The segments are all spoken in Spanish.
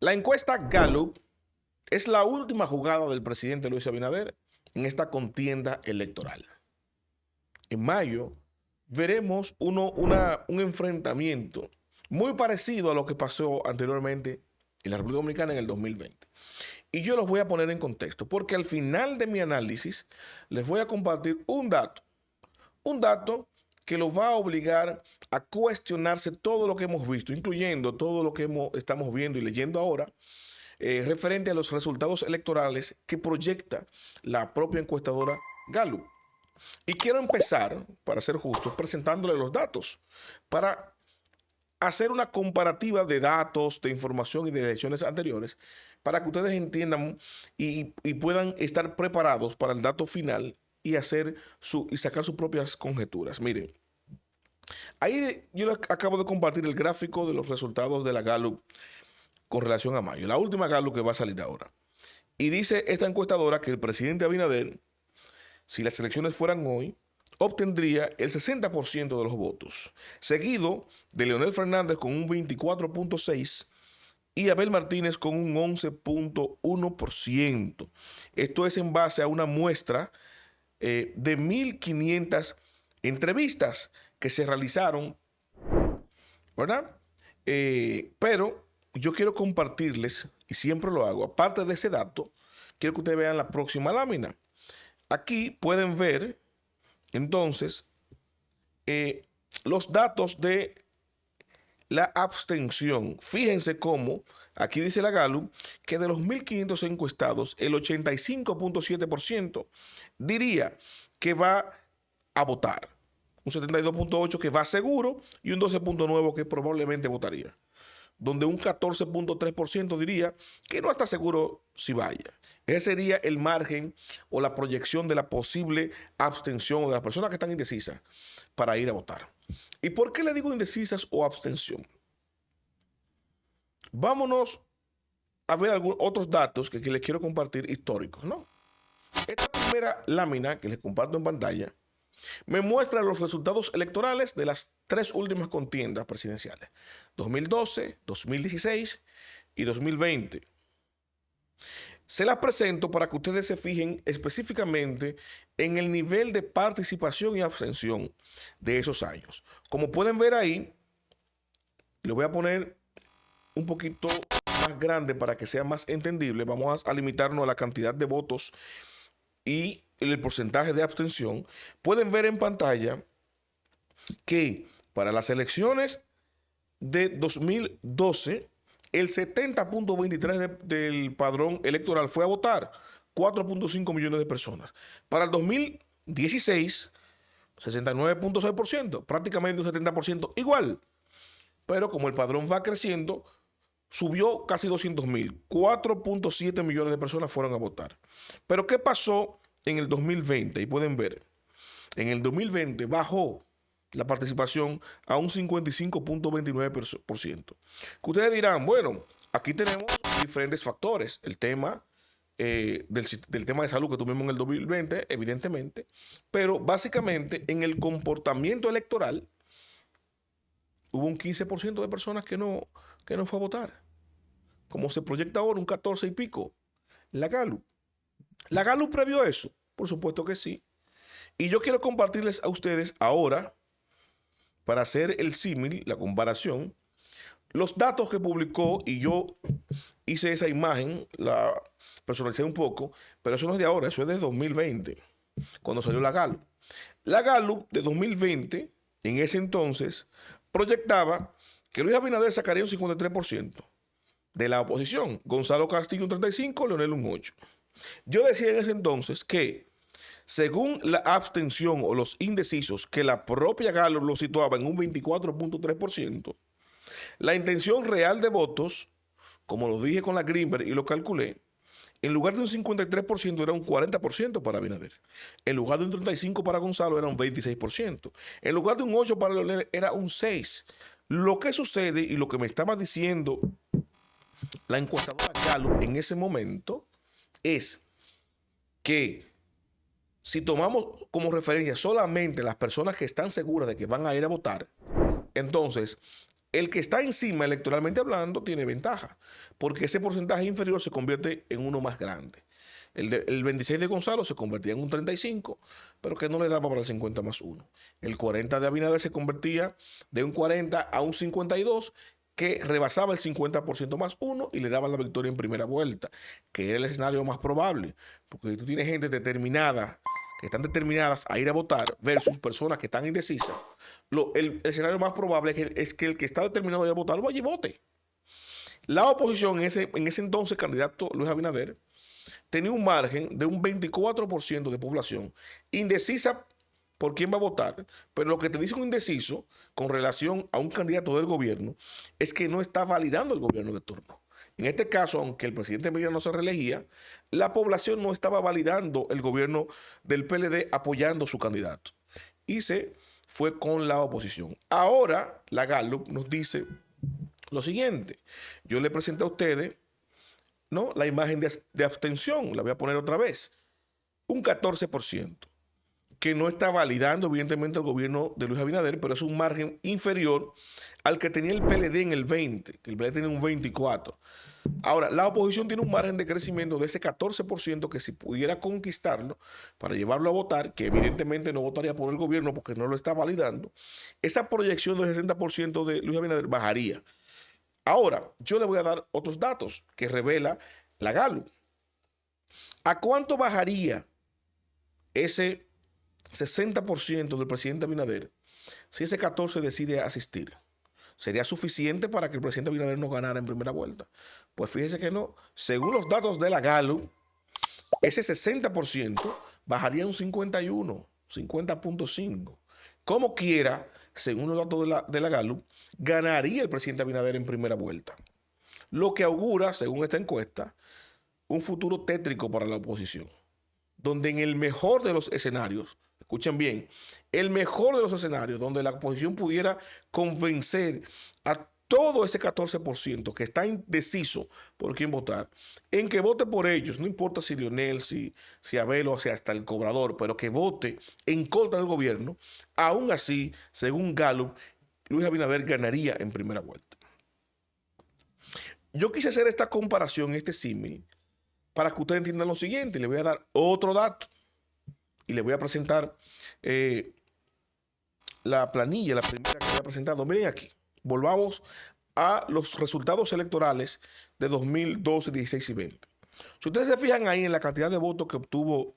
La encuesta Gallup es la última jugada del presidente Luis Abinader en esta contienda electoral. En mayo veremos un enfrentamiento muy parecido a lo que pasó anteriormente en la República Dominicana en el 2020. Y yo los voy a poner en contexto, porque al final de mi análisis les voy a compartir un dato que los va a obligar a cuestionarse todo lo que hemos visto, incluyendo todo lo que estamos viendo y leyendo ahora, referente a los resultados electorales que proyecta la propia encuestadora Gallup. Y quiero empezar, para ser justo, presentándole los datos, para hacer una comparativa de datos, de información y de elecciones anteriores, para que ustedes entiendan y puedan estar preparados para el dato final y sacar sus propias conjeturas. Miren, ahí yo les acabo de compartir el gráfico de los resultados de la Gallup con relación a mayo, la última Gallup que va a salir ahora. Y dice esta encuestadora que el presidente Abinader, si las elecciones fueran hoy, obtendría el 60% de los votos, seguido de Leonel Fernández con un 24.6% y Abel Martínez con un 11.1%. Esto es en base a una muestra de 1.500 entrevistas que se realizaron, ¿verdad? Pero yo quiero compartirles, y siempre lo hago, aparte de ese dato, quiero que ustedes vean la próxima lámina. Aquí pueden ver, entonces, los datos de la abstención. Fíjense cómo, aquí dice la Gallup, que de los 1.500 encuestados, el 85.7% diría que va a votar. Un 72.8% que va seguro y un 12.9% que probablemente votaría. Donde un 14.3% diría que no está seguro si vaya. Ese sería el margen o la proyección de la posible abstención o de las personas que están indecisas para ir a votar. ¿Y por qué le digo indecisas o abstención? Vámonos a ver otros datos que les quiero compartir históricos, ¿no? Esta primera lámina que les comparto en pantalla me muestra los resultados electorales de las tres últimas contiendas presidenciales: 2012, 2016 y 2020. Se las presento para que ustedes se fijen específicamente en el nivel de participación y abstención de esos años. Como pueden ver ahí, le voy a poner un poquito más grande para que sea más entendible. Vamos a limitarnos a la cantidad de votos y el porcentaje de abstención. Pueden ver en pantalla que para las elecciones de 2012, el 70.23% del padrón electoral fue a votar, 4.5 millones de personas. Para el 2016, 69.6%, prácticamente un 70% igual. Pero como el padrón va creciendo, subió casi 200.000, 4.7 millones de personas fueron a votar. Pero ¿qué pasó en el 2020? Y pueden ver, en el 2020 bajó la participación a un 55.29%. Que ustedes dirán, bueno, aquí tenemos diferentes factores. El tema del tema de salud que tuvimos en el 2020, evidentemente, pero básicamente en el comportamiento electoral hubo un 15% de personas que no fue a votar. Como se proyecta ahora, un 14 y pico. La Gallup. ¿La Gallup previó eso? Por supuesto que sí. Y yo quiero compartirles a ustedes ahora, para hacer el símil, la comparación, los datos que publicó, y yo hice esa imagen, la personalicé un poco, pero eso no es de ahora, eso es de 2020, cuando salió la Gallup. La Gallup de 2020, en ese entonces, proyectaba que Luis Abinader sacaría un 53% de la oposición, Gonzalo Castillo un 35%, Leonel un 8%. Yo decía en ese entonces que, según la abstención o los indecisos, que la propia Gallup lo situaba en un 24.3%, la intención real de votos, como lo dije con la Greenberg y lo calculé, en lugar de un 53% era un 40% para Abinader. En lugar de un 35% para Gonzalo era un 26%. En lugar de un 8% para Leonel era un 6%. Lo que sucede y lo que me estaba diciendo la encuestadora Gallup en ese momento es que si tomamos como referencia solamente las personas que están seguras de que van a ir a votar, entonces el que está encima electoralmente hablando tiene ventaja, porque ese porcentaje inferior se convierte en uno más grande. El 26 de Gonzalo se convertía en un 35, pero que no le daba para el 50 más 1. El 40 de Abinader se convertía de un 40 a un 52, que rebasaba el 50% más 1 y le daba la victoria en primera vuelta, que era el escenario más probable, porque si tú tienes gente determinada, que están determinadas a ir a votar, versus personas que están indecisas, el escenario más probable es que el que está determinado a ir a votar vaya y vote. La oposición, en ese entonces candidato Luis Abinader, tenía un margen de un 24% de población indecisa por quién va a votar, pero lo que te dice un indeciso con relación a un candidato del gobierno es que no está validando el gobierno de turno. En este caso, aunque el presidente Medina no se reelegía, la población no estaba validando el gobierno del PLD apoyando su candidato. Y se fue con la oposición. Ahora, la Gallup nos dice lo siguiente. Yo le presenté a ustedes, ¿no?, la imagen de abstención, la voy a poner otra vez. Un 14%, que no está validando evidentemente el gobierno de Luis Abinader, pero es un margen inferior al que tenía el PLD en el 20, que el PLD tiene un 24. Ahora, la oposición tiene un margen de crecimiento de ese 14% que si pudiera conquistarlo para llevarlo a votar, que evidentemente no votaría por el gobierno porque no lo está validando, esa proyección del 60% de Luis Abinader bajaría. Ahora, yo le voy a dar otros datos que revela la Gallup. ¿A cuánto bajaría ese 60% del presidente Abinader si ese 14% decide asistir? ¿Sería suficiente para que el presidente Abinader no ganara en primera vuelta? Pues fíjese que no. Según los datos de la Gallup, ese 60% bajaría un 51, 50.5. Como quiera, según los datos de la Gallup, ganaría el presidente Abinader en primera vuelta. Lo que augura, según esta encuesta, un futuro tétrico para la oposición, donde en el mejor de los escenarios, escuchen bien, el mejor de los escenarios donde la oposición pudiera convencer a todo ese 14% que está indeciso por quién votar, en que vote por ellos, no importa si Leonel, si Abel o sea hasta el cobrador, pero que vote en contra del gobierno, aún así, según Gallup, Luis Abinader ganaría en primera vuelta. Yo quise hacer esta comparación, este símil, para que ustedes entiendan lo siguiente. Le voy a dar otro dato y le voy a presentar la planilla, la primera que había presentado. Miren aquí, volvamos a los resultados electorales de 2012, 16 y 20. Si ustedes se fijan ahí en la cantidad de votos que obtuvo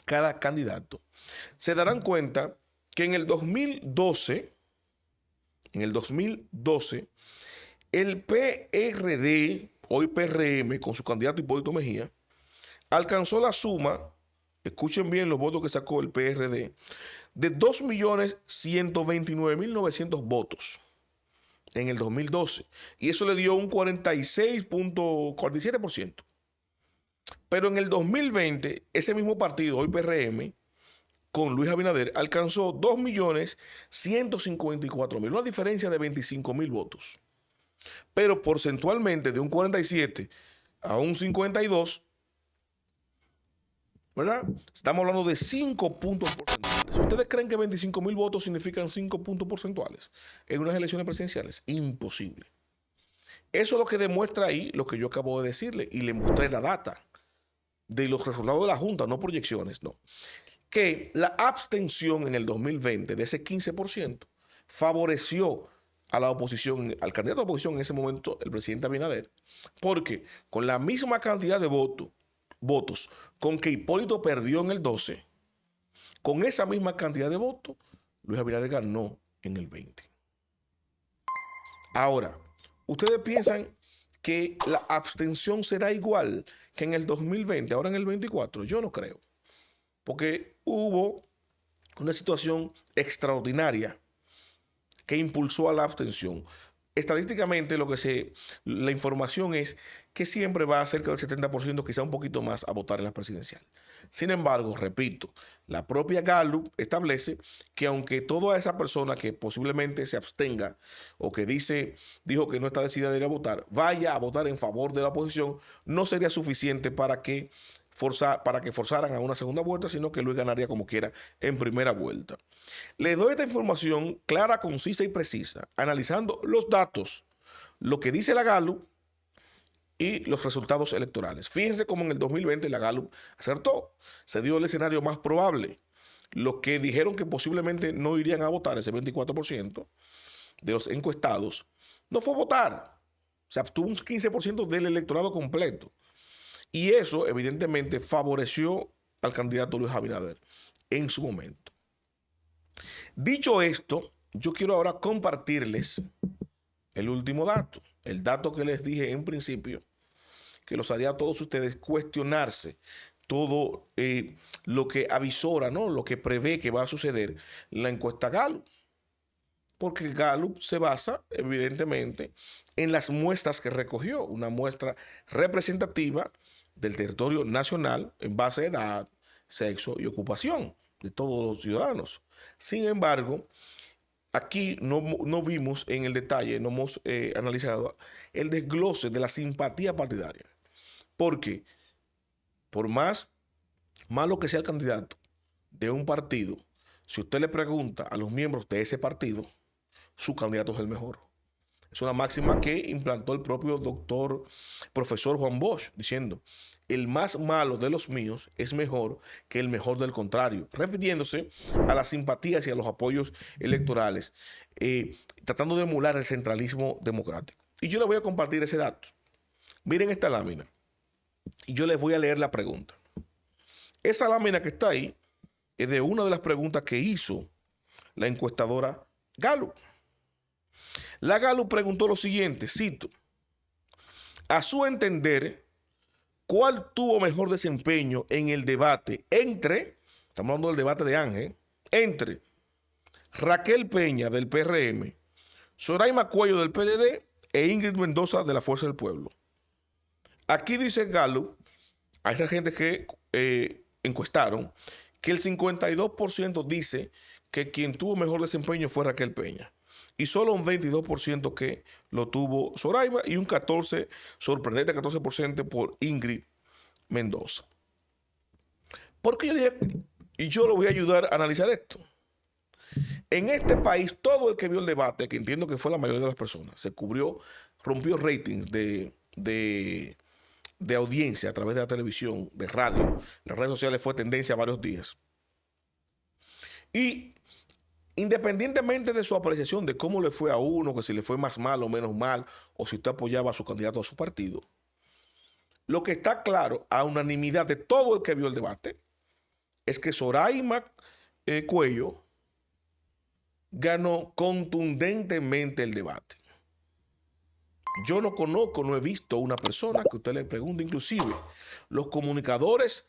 cada candidato, se darán cuenta que en el 2012, el PRD, hoy PRM, con su candidato Hipólito Mejía, alcanzó la suma, escuchen bien los votos que sacó el PRD, de 2.129.900 votos en el 2012. Y eso le dio un 46.47%. Pero en el 2020, ese mismo partido, hoy PRM, con Luis Abinader, alcanzó 2.154.000, una diferencia de 25.000 votos. Pero porcentualmente de un 47 a un 52, ¿verdad? Estamos hablando de 5 puntos porcentuales. ¿Ustedes creen que 25.000 votos significan 5 puntos porcentuales en unas elecciones presidenciales? Imposible. Eso es lo que demuestra ahí lo que yo acabo de decirle y le mostré la data de los resultados de la Junta, no proyecciones, no. Que la abstención en el 2020 de ese 15% favoreció a la oposición, al candidato de oposición en ese momento, el presidente Abinader, porque con la misma cantidad de votos con que Hipólito perdió en el 12, con esa misma cantidad de votos, Luis Abinader ganó en el 20. Ahora, ¿ustedes piensan que la abstención será igual que en el 2020, ahora en el 24? Yo no creo, porque hubo una situación extraordinaria que impulsó a la abstención. Estadísticamente la información es que siempre va cerca del 70%, quizá un poquito más, a votar en las presidenciales. Sin embargo, repito, la propia Gallup establece que aunque toda esa persona que posiblemente se abstenga o que dijo que no está decidida de ir a votar, vaya a votar en favor de la oposición, no sería suficiente para que para que forzaran a una segunda vuelta, sino que Luis ganaría como quiera en primera vuelta. Le doy esta información clara, concisa y precisa, analizando los datos, lo que dice la Gallup y los resultados electorales. Fíjense cómo en el 2020 la Gallup acertó, se dio el escenario más probable. Los que dijeron que posiblemente no irían a votar, ese 24% de los encuestados, no fue a votar. Se obtuvo un 15% del electorado completo. Y eso, evidentemente, favoreció al candidato Luis Abinader en su momento. Dicho esto, yo quiero ahora compartirles el último dato. El dato que les dije en principio, que los haría a todos ustedes cuestionarse todo lo que avisora, ¿no? Lo que prevé que va a suceder la encuesta Gallup. Porque Gallup se basa, evidentemente, en las muestras que recogió, una muestra representativa del territorio nacional en base a edad, sexo y ocupación de todos los ciudadanos. Sin embargo, aquí no vimos en el detalle, no hemos analizado el desglose de la simpatía partidaria. Porque por más malo que sea el candidato de un partido, si usted le pregunta a los miembros de ese partido, su candidato es el mejor. Es una máxima que implantó el propio profesor Juan Bosch, diciendo, el más malo de los míos es mejor que el mejor del contrario, refiriéndose a las simpatías y a los apoyos electorales, tratando de emular el centralismo democrático. Y yo les voy a compartir ese dato. Miren esta lámina. Y yo les voy a leer la pregunta. Esa lámina que está ahí es de una de las preguntas que hizo la encuestadora Gallup. La Gallup preguntó lo siguiente, cito, a su entender, ¿cuál tuvo mejor desempeño en el debate estamos hablando del debate de Ángel, entre Raquel Peña del PRM, Zoraima Cuello del PLD e Ingrid Mendoza de la Fuerza del Pueblo? Aquí dice Gallup, a esa gente que encuestaron, que el 52% dice que quien tuvo mejor desempeño fue Raquel Peña. Y solo un 22% que lo tuvo Zoraima y un 14%, sorprendente 14% por Ingrid Mendoza. Porque yo dije, y yo lo voy a ayudar a analizar esto. En este país, todo el que vio el debate, que entiendo que fue la mayoría de las personas, se cubrió, rompió ratings de audiencia a través de la televisión, de radio. Las redes sociales fue tendencia varios días. Y independientemente de su apreciación de cómo le fue a uno, que si le fue más mal o menos mal, o si usted apoyaba a su candidato o a su partido, lo que está claro a unanimidad de todo el que vio el debate es que Zoraima Cuello ganó contundentemente el debate. Yo no conozco, no he visto una persona que usted le pregunte, inclusive los comunicadores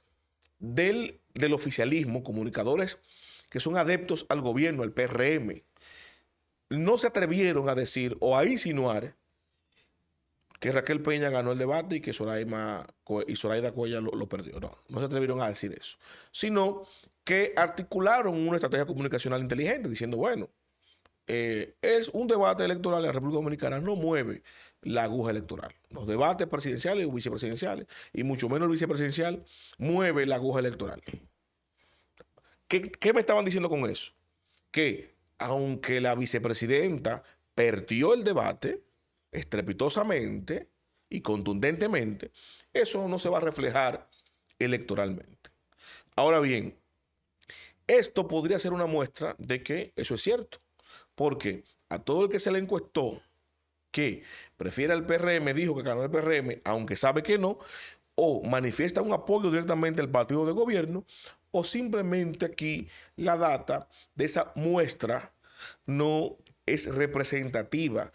del oficialismo, comunicadores que son adeptos al gobierno, al PRM, no se atrevieron a decir o a insinuar que Raquel Peña ganó el debate y que Zoraida Cuello lo perdió. No se atrevieron a decir eso, sino que articularon una estrategia comunicacional inteligente diciendo, bueno, es un debate electoral en la República Dominicana, no mueve la aguja electoral. Los debates presidenciales y vicepresidenciales, y mucho menos el vicepresidencial, mueve la aguja electoral. ¿Qué me estaban diciendo con eso? Que aunque la vicepresidenta perdió el debate estrepitosamente y contundentemente, eso no se va a reflejar electoralmente. Ahora bien, esto podría ser una muestra de que eso es cierto, porque a todo el que se le encuestó que prefiere al PRM, dijo que ganó el PRM, aunque sabe que no, o manifiesta un apoyo directamente al partido de gobierno, o simplemente aquí la data de esa muestra no es representativa.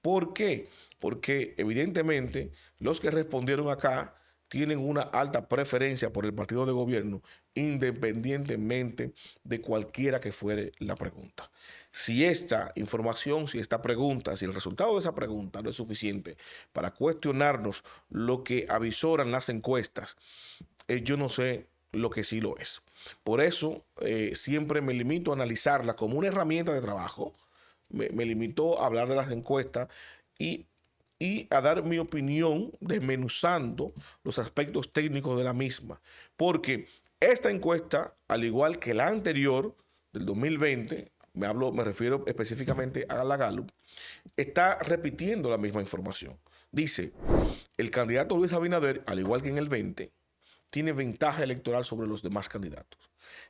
¿Por qué? Porque evidentemente los que respondieron acá tienen una alta preferencia por el partido de gobierno, independientemente de cualquiera que fuere la pregunta. Si esta información, si esta pregunta, si el resultado de esa pregunta no es suficiente para cuestionarnos lo que avisoran las encuestas, yo no sé lo que sí lo es. Por eso siempre me limito a analizarla como una herramienta de trabajo. Me limito a hablar de las encuestas y y a dar mi opinión desmenuzando los aspectos técnicos de la misma. Porque esta encuesta, al igual que la anterior del 2020, me refiero específicamente a la Gallup, está repitiendo la misma información. Dice, el candidato Luis Abinader, al igual que en el 20, tiene ventaja electoral sobre los demás candidatos.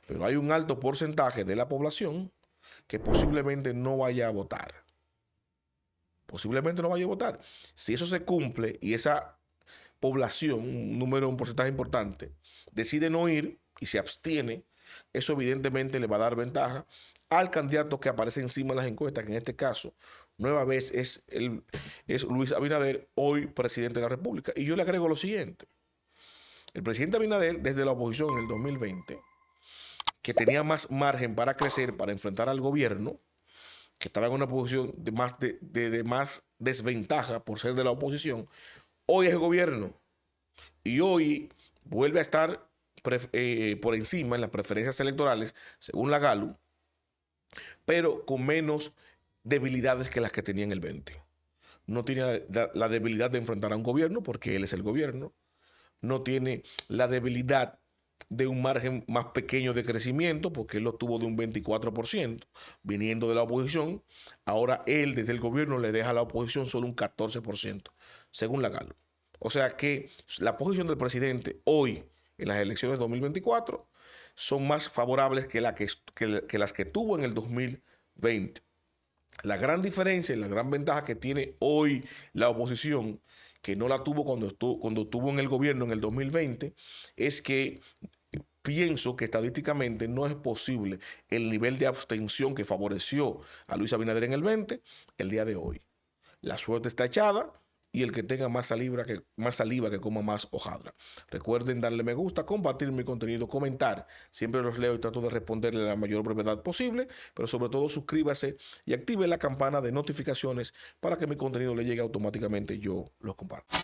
Pero hay un alto porcentaje de la población que posiblemente no vaya a votar. Posiblemente no vaya a votar. Si eso se cumple y esa población, un porcentaje importante, decide no ir y se abstiene, eso evidentemente le va a dar ventaja al candidato que aparece encima de las encuestas, que en este caso, nueva vez es Luis Abinader, hoy presidente de la República. Y yo le agrego lo siguiente. El presidente Abinader, desde la oposición en el 2020, que tenía más margen para crecer, para enfrentar al gobierno, que estaba en una posición de más desventaja por ser de la oposición, hoy es el gobierno. Y hoy vuelve a estar por encima en las preferencias electorales, según la Gallup, pero con menos debilidades que las que tenía en el 20. No tiene la debilidad de enfrentar a un gobierno, porque él es el gobierno. No tiene la debilidad de un margen más pequeño de crecimiento, porque él lo tuvo de un 24%, viniendo de la oposición. Ahora él, desde el gobierno, le deja a la oposición solo un 14%, según la Gallup. O sea que la posición del presidente hoy, en las elecciones de 2024, son más favorables que las que tuvo en el 2020. La gran diferencia y la gran ventaja que tiene hoy la oposición, que no la tuvo cuando estuvo en el gobierno en el 2020, es que pienso que estadísticamente no es posible el nivel de abstención que favoreció a Luis Abinader en el 20 el día de hoy. La suerte está echada y el que tenga más saliva que coma más hojaldra. Recuerden darle me gusta, compartir mi contenido, comentar. Siempre los leo y trato de responderle a la mayor brevedad posible, pero sobre todo suscríbase y active la campana de notificaciones para que mi contenido le llegue automáticamente y yo los comparto.